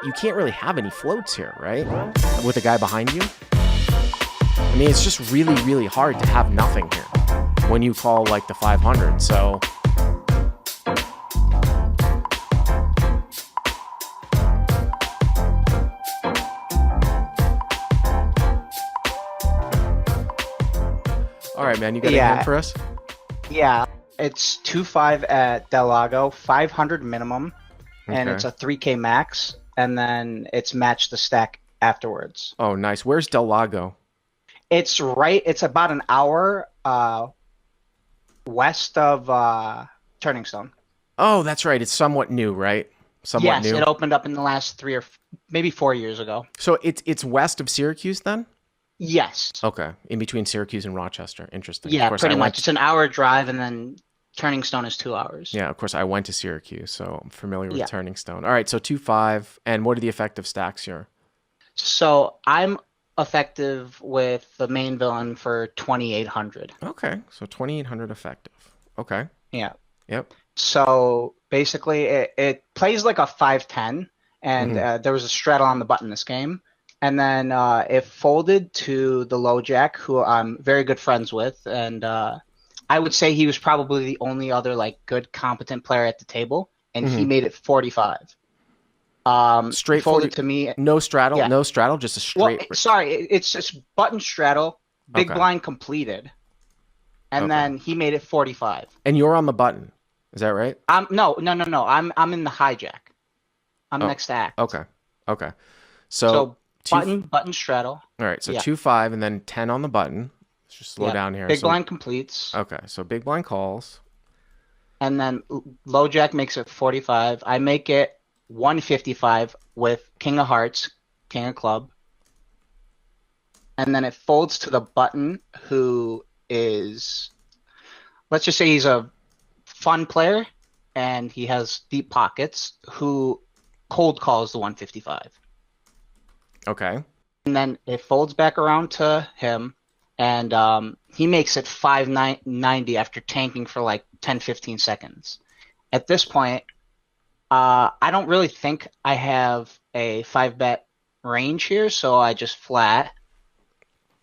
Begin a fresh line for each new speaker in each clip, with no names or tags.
you can't really have any floats here, right? With a guy behind you. I mean, it's just really, really hard to have nothing here when you call like the 500. So all right, man, you got a hand for us?
Yeah, it's 2-5 at Del Lago, 500 minimum, and it's a 3K max, and then it's match the stack afterwards.
Oh, nice. Where's Del Lago?
It's about an hour west of Turning Stone.
Oh, that's right. It's somewhat new, right? Somewhat new.
Yes, it opened up in the last 3 or maybe 4 years ago.
So it's west of Syracuse then?
Yes.
Okay, in between Syracuse and Rochester. Interesting.
Yeah,
of course,
pretty much. It's an hour drive, and then Turning Stone is 2 hours.
Yeah, of course, I went to Syracuse, so I'm familiar with Turning Stone. All right, so 2-5, and what are the effective stacks here?
So I'm effective with the main villain for 2,800.
Okay, so 2,800 effective. Okay.
Yeah.
Yep.
So basically, it plays like a 5-10, and there was a straddle on the button this game. And then it folded to the low jack, who I'm very good friends with, and I would say he was probably the only other like good, competent player at the table, and he made it 45.
Straight
folded
40,
to me.
No straddle, no straddle, just a straight.
Well, sorry, it's just button straddle, big blind completed, and then he made it 45.
And you're on the button, is that right?
No. I'm in the hijack. I'm next to act.
Okay. So
button straddle.
All right, so 2-5 and then 10 on the button. Let's just slow down here.
Big blind completes.
Okay, so big blind calls.
And then low jack makes it 45. I make it 155 with King of Hearts, King of Club. And then it folds to the button, who is, let's just say he's a fun player and he has deep pockets, who cold calls the 155.
Okay.
And then it folds back around to him, and he makes it 590 after tanking for like 10-15 seconds. At this point, I don't really think I have a 5-bet range here, so I just flat.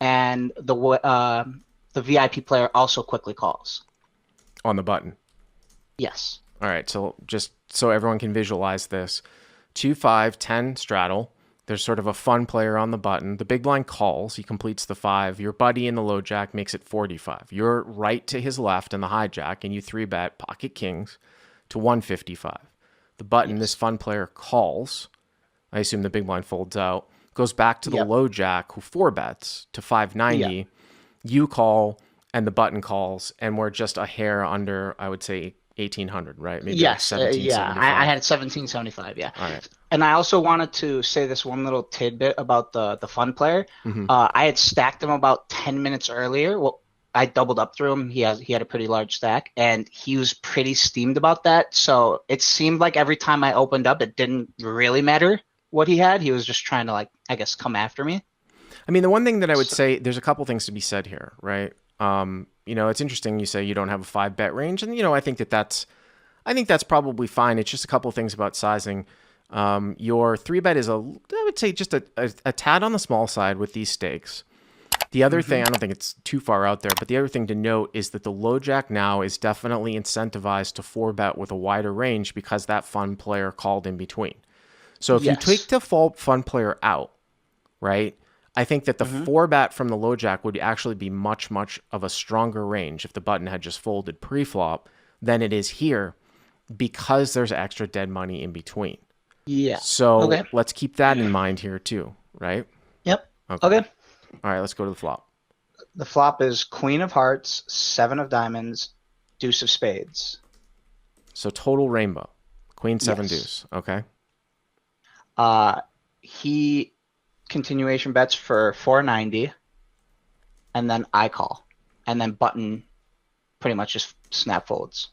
And the VIP player also quickly calls.
On the button?
Yes.
All right, so just so everyone can visualize this. 2-5, 10 straddle. There's sort of a fun player on the button. The big blind calls. He completes the 5. Your buddy in the low jack makes it 45. You're right to his left in the hijack, and you 3-bet pocket kings to 155. The button, this fun player calls. I assume the big blind folds out. Goes back to the low jack, who 4-bets to 590. You call, and the button calls, and we're just a hair under, I would say, 1,800, right? Maybe
yes.
Like 1775.
I had 1775, yeah.
All right.
And I also wanted to say this one little tidbit about the fun player. I had stacked him about 10 minutes earlier. Well, I doubled up through him. He had a pretty large stack, and he was pretty steamed about that. So it seemed like every time I opened up, it didn't really matter what he had. He was just trying to, like, I guess, come after me.
I mean, the one thing that I would say, there's a couple things to be said here, right? It's interesting you say you don't have a 5-bet range, and I think that's probably fine. It's just a couple of things about sizing. Your 3-bet is I would say just a tad on the small side with these stakes. The other thing, I don't think it's too far out there, but the other thing to note is that the low jack now is definitely incentivized to 4-bet with a wider range because that fun player called in between. So if you take the fun player out, right, I think that the 4-bet from the low jack would actually be much, much of a stronger range if the button had just folded pre-flop than it is here because there's extra dead money in between.
Yeah.
So let's keep that in mind here too, right?
Yep. Okay.
All right, let's go to the flop.
The flop is Queen of Hearts, 7 of Diamonds, Deuce of Spades.
So total rainbow. Queen, 7, deuce. Okay.
He continuation bets for 490, and then I call, and then button pretty much just snap folds.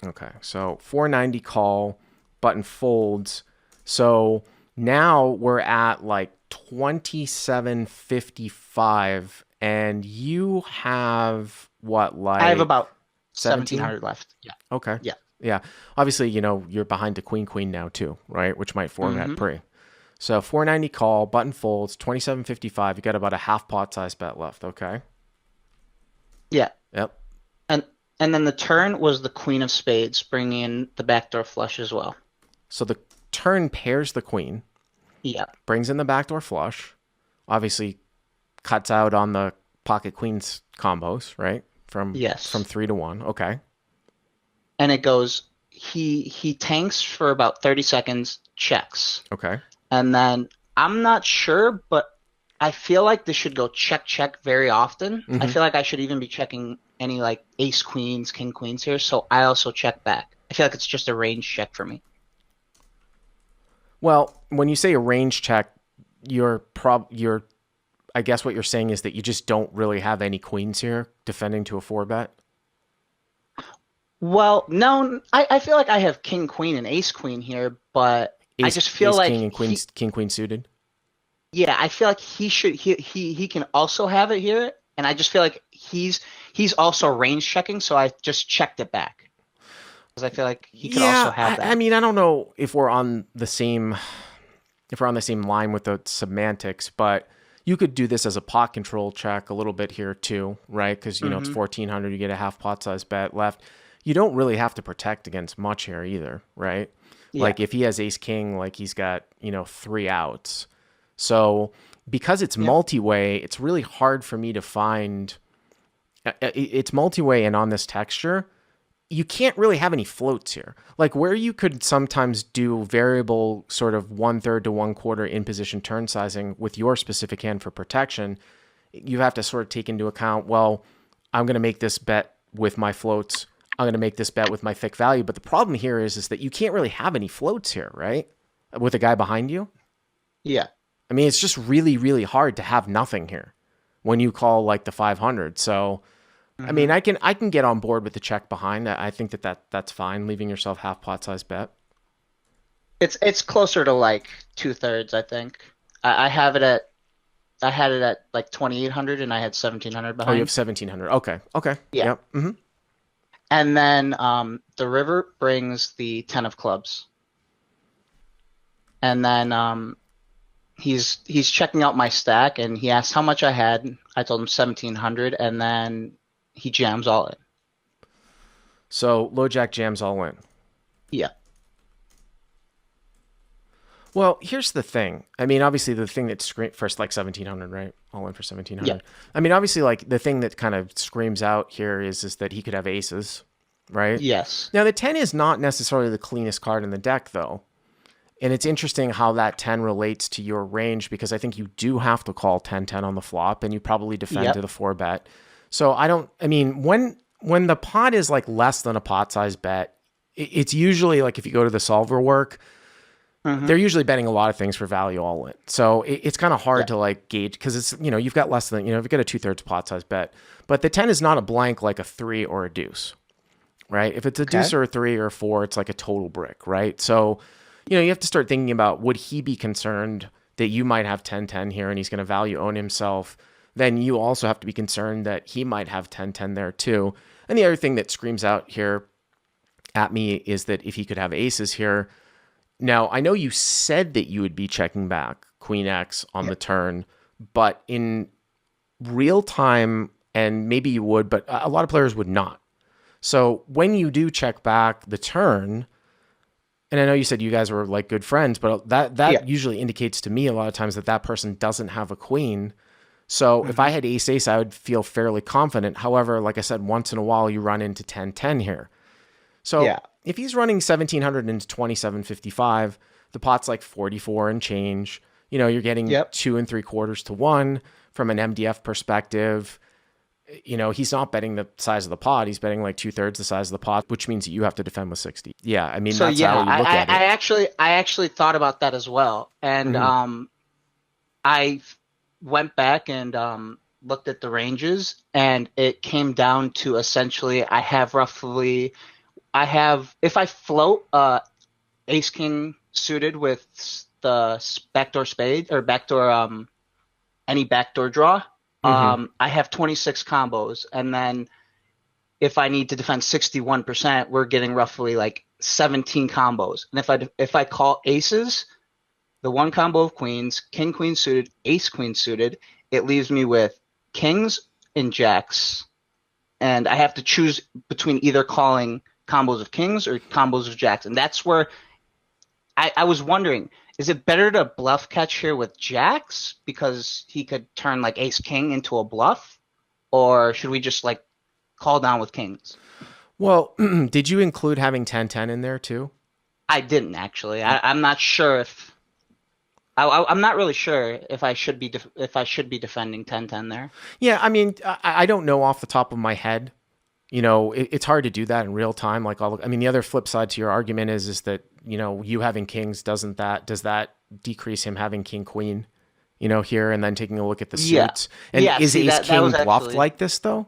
Okay, so 490 call, button folds. So now we're at like 2755, and you have what, like
I have about 1700 left. Yeah.
Okay.
Yeah.
Yeah. Obviously, you're behind the queen queen now too, right? Which might format
Mm-hmm.
pre. So 490 call, button folds, 27.55. You got about a half pot size bet left. Okay.
Yeah.
Yep.
And and then the turn was the queen of spades, bringing in the backdoor flush as well.
So the turn pairs the queen,
Yeah.
brings in the backdoor flush, obviously cuts out on the pocket queens combos, right? From
Yes.
3 to 1. Okay.
And it goes he tanks for about 30 seconds, checks.
Okay.
And then I'm not sure, but I feel like this should go check check very often. I
Mm-hmm.
feel like I should even be checking any like ace queens, king queens here, so I also check back. I feel like it's just a range check for me.
Well, when you say a range check, you're I guess what you're saying is that you just don't really have any queens here defending to a 4 bet.
Well, no, I feel like I have king queen and ace queen here, but I
Ace
just feel
ace
like
king and king queen suited.
yeah, I feel like he can also have it here, and I just feel like he's also range checking, so I just checked it back because I feel like he could also
Yeah,
have
I
that.
mean, I don't know if we're on the same line with the semantics, but you could do this as a pot control check a little bit here too, right? Because it's
Hmm.
1400, you get a half pot size bet left. You don't really have to protect against much here either, right?
Yeah.
Like if he has ace king, like he's got 3 outs. So because it's
Yep.
multi-way, it's really hard for me to find. It's multi-way and on this texture, you can't really have any floats here. Like where you could sometimes do variable sort of 1/3 to 1/4 in position turn sizing with your specific hand for protection, you have to sort of take into account, well, I'm going to make this bet with my floats. I'm going to make this bet with my thick value. But the problem here is that you can't really have any floats here, right? With a guy behind you.
Yeah.
I mean, it's just really, really hard to have nothing here when you call like the 500. So I mean,
Hmm.
I can get on board with the check behind. I think that's fine, leaving yourself half pot size bet.
It's closer to like 2/3, I think. I have it at I had it at like 2,800, and I had 1,700
Oh, you have
behind.
1700. Okay, okay,
Yeah.
yep. Mm-hmm.
And then the river brings the 10 of clubs. And then he's checking out my stack, and he asked how much I had. I told him 1,700, and then he jams all in.
So low jack jams all in.
Yeah.
Well, here's the thing. I mean, obviously the thing that first like 1700, right? All in for
Yeah.
1700. I mean, obviously like the thing that kind of screams out here is that he could have aces, right?
Yes.
Now the 10 is not necessarily the cleanest card in the deck though. And it's interesting how that 10 relates to your range because I think you do have to call 10-10 on the flop and you probably defend to
Yep.
the 4 bet. So I mean, when the pot is like less than a pot size bet, it's usually like if you go to the solver work,
Hmm.
they're usually betting a lot of things for value all in. So it's kind of hard
Yeah.
to like gauge because it's, you've got less than, you've got a 2/3 pot size bet, but the 10 is not a blank like a 3 or a deuce, right? If it's a
Okay.
deuce or a 3 or a 4, it's like a total brick, right? So, you have to start thinking about would he be concerned that you might have 10-10 here and he's going to value own himself? Then you also have to be concerned that he might have 10-10 there too. And the other thing that screams out here at me is that if he could have aces here. Now, I know you said that you would be checking back Queen X on
Yeah.
the turn, but in real time, and maybe you would, but a lot of players would not. So when you do check back the turn, and I know you said you guys were like good friends, but
Yeah.
that usually indicates to me a lot of times that that person doesn't have a queen. So if I
Hmm.
had ace ace, I would feel fairly confident. However, like I said, once in a while you run into 10-10 here. So
Yeah.
if he's running 1700 into 2755, the pot's like 44 and change. You're getting
Yep.
2 3/4 to 1 from an MDF perspective. He's not betting the size of the pot. He's betting like 2/3 the size of the pot, which means that you have to defend with 60. Yeah, I mean,
So
that's how
yeah,
you look at it.
I actually thought about that as well, and
Hmm.
I went back and looked at the ranges, and it came down to essentially I have if I float ace king suited with the backdoor spade or backdoor any backdoor draw,
Hmm.
I have 26 combos, and then if I need to defend 61%, we're getting roughly like 17 combos. And if I call aces, the one combo of queens, king queen suited, ace queen suited, it leaves me with kings and jacks, and I have to choose between either calling combos of kings or combos of jacks. And that's where I was wondering, is it better to bluff catch here with jacks because he could turn like ace king into a bluff, or should we just like call down with kings?
Well, did you include having 10-10 in there too?
I didn't actually. I'm not sure if I'm not really sure if I should be defending 10-10 there.
Yeah, I mean, I don't know off the top of my head. It's hard to do that in real time. I mean, the other flip side to your argument is that, you having kings, does that decrease him having king queen, here, and then taking a look at the
Yeah,
suits. And
yeah.
is
See,
ace
that
king
was
bluffed
actually
like this though?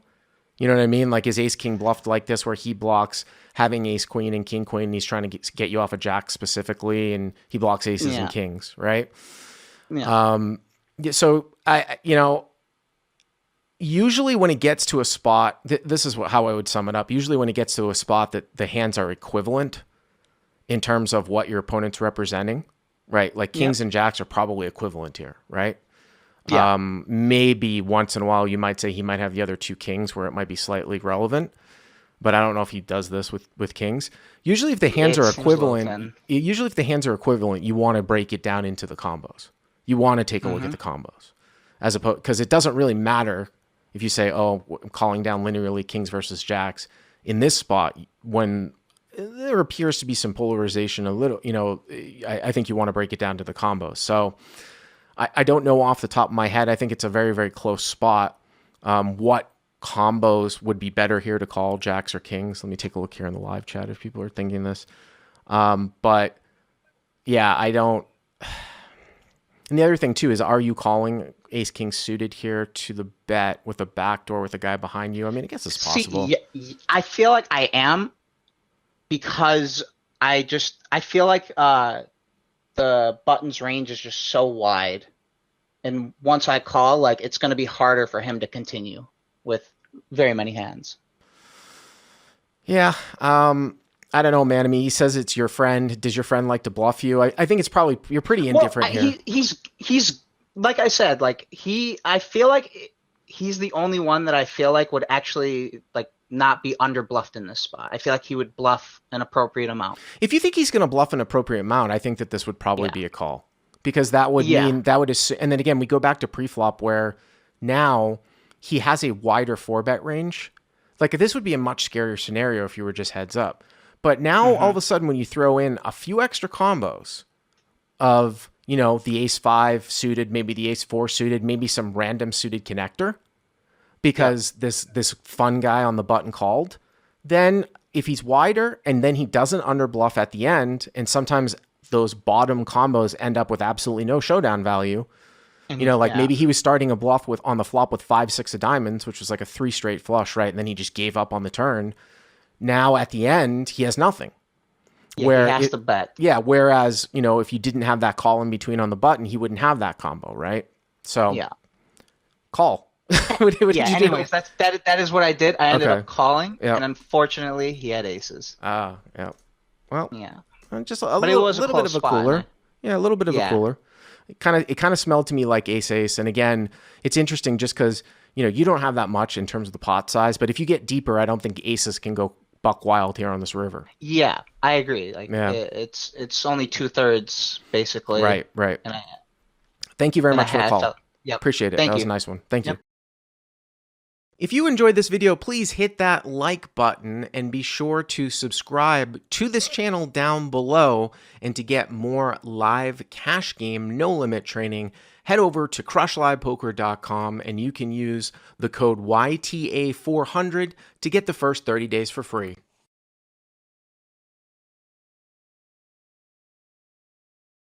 You know what I mean? Like, is ace king bluffed like this where he blocks having ace queen and king queen, and he's trying to get you off a jack specifically, and he blocks aces and
yeah,
kings, right?
yeah.
Yeah, so usually when it gets to a spot, this is how I would sum it up. Usually when it gets to a spot that the hands are equivalent in terms of what your opponent's representing, right? Like
Yeah.
kings and jacks are probably equivalent here, right?
Yeah.
Maybe once in a while you might say he might have the other two kings where it might be slightly relevant, but I don't know if he does this with kings. Usually if the hands
It
are
seems a little
equivalent,
thin.
you want to break it down into the combos. You want to take a look at the combos as opposed, because it doesn't really matter if you say, oh, I'm calling down linearly kings versus jacks in this spot when there appears to be some polarization a little, I think you want to break it down to the combos. So I don't know off the top of my head. I think it's a very, very close spot. What combos would be better here to call, jacks or kings? Let me take a look here in the live chat if people are thinking this. But yeah, I don't. And the other thing too is, are you calling ace king suited here to the bet with a backdoor with a guy behind you? I mean, I guess it's possible.
See, I feel like I am because I feel like the button's range is just so wide, and once I call, like it's going to be harder for him to continue with very many hands.
Yeah. I don't know, man. I mean, he says it's your friend. Does your friend like to bluff you? I think it's probably, you're pretty
Well,
indifferent here.
he's like I said, like I feel like he's the only one that I feel like would actually like not be under bluffed in this spot. I feel like he would bluff an appropriate amount.
If you think he's going to bluff an appropriate amount, I think that this would probably
Yeah.
be a call, because that would
Yeah.
mean that would assume, and then again, we go back to preflop where now he has a wider four bet range. Like, this would be a much scarier scenario if you were just heads up. But now all of a sudden, when you throw in a few extra combos of, the ace five suited, maybe the ace four suited, maybe some random suited connector, because this fun guy on the button called, then if he's wider and then he doesn't underbluff at the end, and sometimes those bottom combos end up with absolutely no showdown value. Like maybe he was starting a bluff with on the flop with 5-6 of diamonds, which was like a 3 straight flush, right? And then he just gave up on the turn. Now at the end, he has nothing.
Yeah, he has to bet.
Yeah, whereas, if you didn't have that call in between on the button, he wouldn't have that combo, right? So
Yeah.
call. what did
Yeah.
you
Anyways,
do?
that is what I did. I ended
Okay.
up calling,
Yeah.
and unfortunately, he had aces.
Yeah. Well,
Yeah.
just a
But it
little,
was a
little bit
close
of a
spot.
cooler. Yeah, a little bit of a
Yeah.
cooler. It kind of smelled to me like ace ace. And again, it's interesting just because you don't have that much in terms of the pot size. But if you get deeper, I don't think aces can go buck wild here on this river.
Yeah, I agree. Like
Yeah.
it's only 2/3 basically.
Right.
And I
Thank you very
and I
much for the
had
call.
felt, yep.
Appreciate it.
Thank
That was
you.
a nice one. Thank you.
Yep.
If you enjoyed this video, please hit that like button and be sure to subscribe to this channel down below. And to get more live cash game, no limit training, head over to crushlivepoker.com and you can use the code YTA400 to get the first 30 days for free.